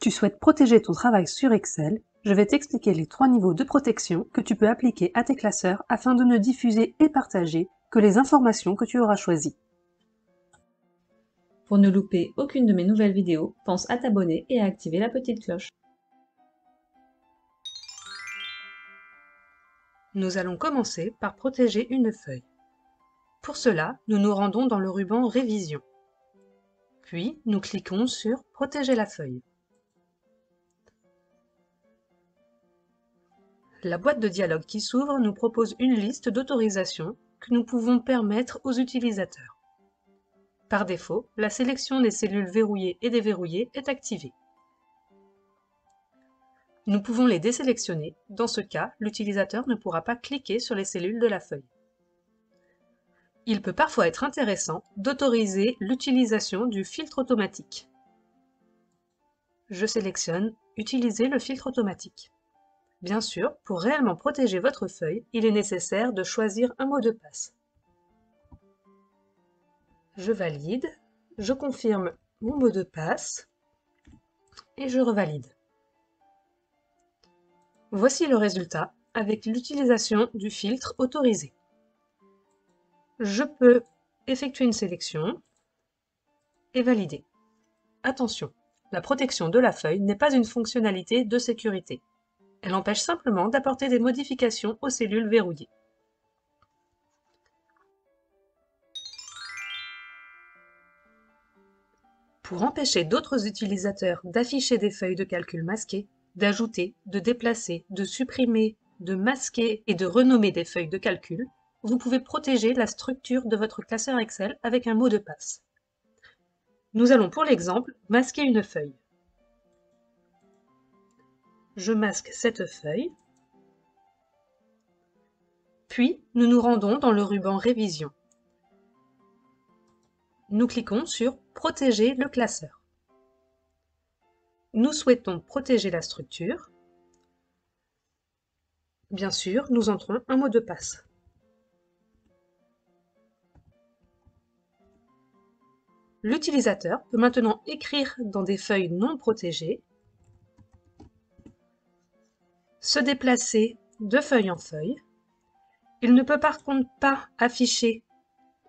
Tu souhaites protéger ton travail sur Excel, je vais t'expliquer les 3 niveaux de protection que tu peux appliquer à tes classeurs afin de ne diffuser et partager que les informations que tu auras choisies. Pour ne louper aucune de mes nouvelles vidéos, pense à t'abonner et à activer la petite cloche. Nous allons commencer par protéger une feuille. Pour cela, nous nous rendons dans le ruban Révision. Puis, nous cliquons sur Protéger la feuille. La boîte de dialogue qui s'ouvre nous propose une liste d'autorisations que nous pouvons permettre aux utilisateurs. Par défaut, la sélection des cellules verrouillées et déverrouillées est activée. Nous pouvons les désélectionner. Dans ce cas, l'utilisateur ne pourra pas cliquer sur les cellules de la feuille. Il peut parfois être intéressant d'autoriser l'utilisation du filtre automatique. Je sélectionne « Utiliser le filtre automatique ». Bien sûr, pour réellement protéger votre feuille, il est nécessaire de choisir un mot de passe. Je valide, je confirme mon mot de passe et je revalide. Voici le résultat avec l'utilisation du filtre autorisé. Je peux effectuer une sélection et valider. Attention, la protection de la feuille n'est pas une fonctionnalité de sécurité. Elle empêche simplement d'apporter des modifications aux cellules verrouillées. Pour empêcher d'autres utilisateurs d'afficher des feuilles de calcul masquées, d'ajouter, de déplacer, de supprimer, de masquer et de renommer des feuilles de calcul, vous pouvez protéger la structure de votre classeur Excel avec un mot de passe. Nous allons pour l'exemple masquer une feuille. Je masque cette feuille, puis nous nous rendons dans le ruban Révision. Nous cliquons sur « Protéger le classeur ». Nous souhaitons protéger la structure. Bien sûr, nous entrons un mot de passe. L'utilisateur peut maintenant écrire dans des feuilles non protégées, se déplacer de feuille en feuille. Il ne peut par contre pas afficher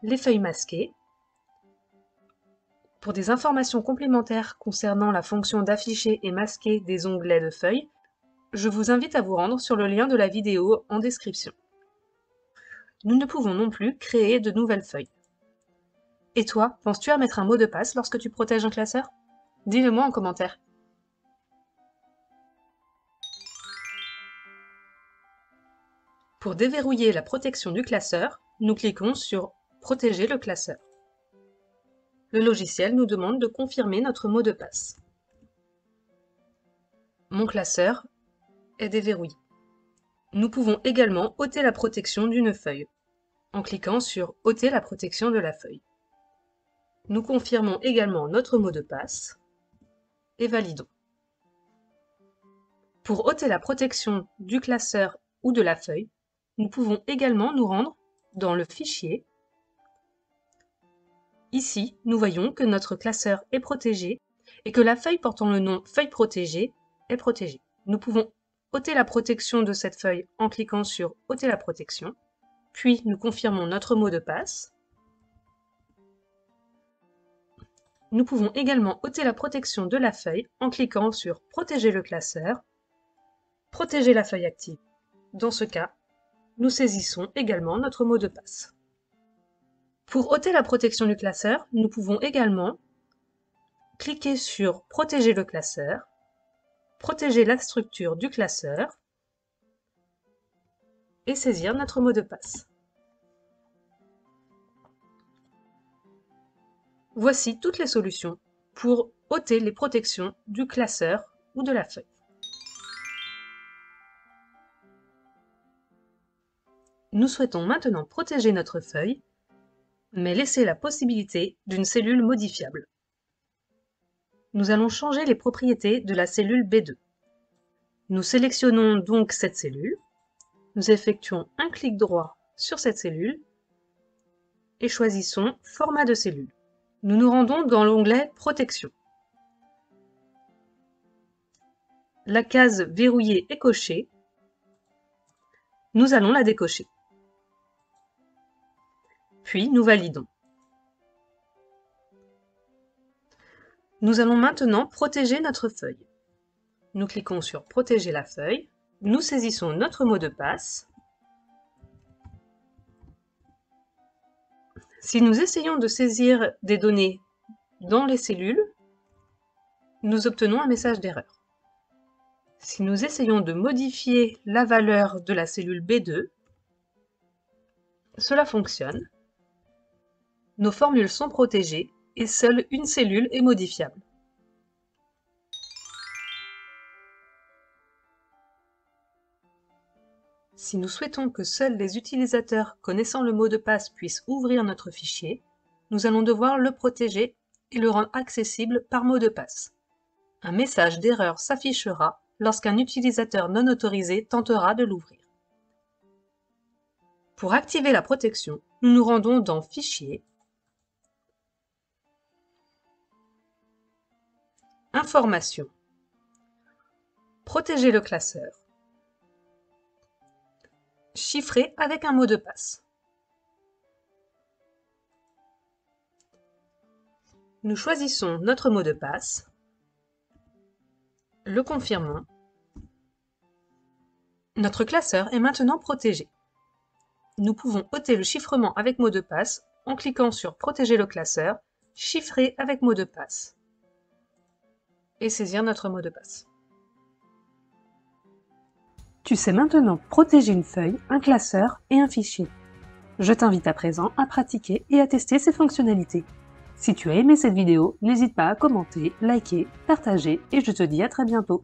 les feuilles masquées. Pour des informations complémentaires concernant la fonction d'afficher et masquer des onglets de feuilles, je vous invite à vous rendre sur le lien de la vidéo en description. Nous ne pouvons non plus créer de nouvelles feuilles. Et toi, penses-tu à mettre un mot de passe lorsque tu protèges un classeur? Dis-le moi en commentaire. Pour déverrouiller la protection du classeur, nous cliquons sur « Protéger le classeur ». Le logiciel nous demande de confirmer notre mot de passe. Mon classeur est déverrouillé. Nous pouvons également ôter la protection d'une feuille, en cliquant sur « Ôter la protection de la feuille ». Nous confirmons également notre mot de passe et validons. Pour ôter la protection du classeur ou de la feuille, nous pouvons également nous rendre dans le fichier. Ici, nous voyons que notre classeur est protégé et que la feuille portant le nom « Feuille protégée » est protégée. Nous pouvons ôter la protection de cette feuille en cliquant sur « Ôter la protection », puis nous confirmons notre mot de passe. Nous pouvons également ôter la protection de la feuille en cliquant sur « Protéger le classeur », protéger la feuille active. Dans ce cas, nous saisissons également notre mot de passe. Pour ôter la protection du classeur, nous pouvons également cliquer sur « Protéger le classeur », protéger la structure du classeur et saisir notre mot de passe. Voici toutes les solutions pour ôter les protections du classeur ou de la feuille. Nous souhaitons maintenant protéger notre feuille, mais laisser la possibilité d'une cellule modifiable. Nous allons changer les propriétés de la cellule B2. Nous sélectionnons donc cette cellule, nous effectuons un clic droit sur cette cellule et choisissons « Format de cellule ». Nous nous rendons dans l'onglet « Protection ». la case verrouillée est cochée, nous allons la décocher. Puis nous validons. Nous allons maintenant protéger notre feuille. Nous cliquons sur Protéger la feuille, nous saisissons notre mot de passe. Si nous essayons de saisir des données dans les cellules, nous obtenons un message d'erreur. Si nous essayons de modifier la valeur de la cellule B2, cela fonctionne. Nos formules sont protégées et seule une cellule est modifiable. Si nous souhaitons que seuls les utilisateurs connaissant le mot de passe puissent ouvrir notre fichier, nous allons devoir le protéger et le rendre accessible par mot de passe. Un message d'erreur s'affichera lorsqu'un utilisateur non autorisé tentera de l'ouvrir. Pour activer la protection, nous nous rendons dans Fichier, Informations, Protéger le classeur, Chiffrer avec un mot de passe. Nous choisissons notre mot de passe, le confirmons. Notre classeur est maintenant protégé. Nous pouvons ôter le chiffrement avec mot de passe en cliquant sur Protéger le classeur, Chiffrer avec mot de passe et saisir notre mot de passe. Tu sais maintenant protéger une feuille, un classeur et un fichier. Je t'invite à présent à pratiquer et à tester ces fonctionnalités. Si tu as aimé cette vidéo, n'hésite pas à commenter, liker, partager et je te dis à très bientôt.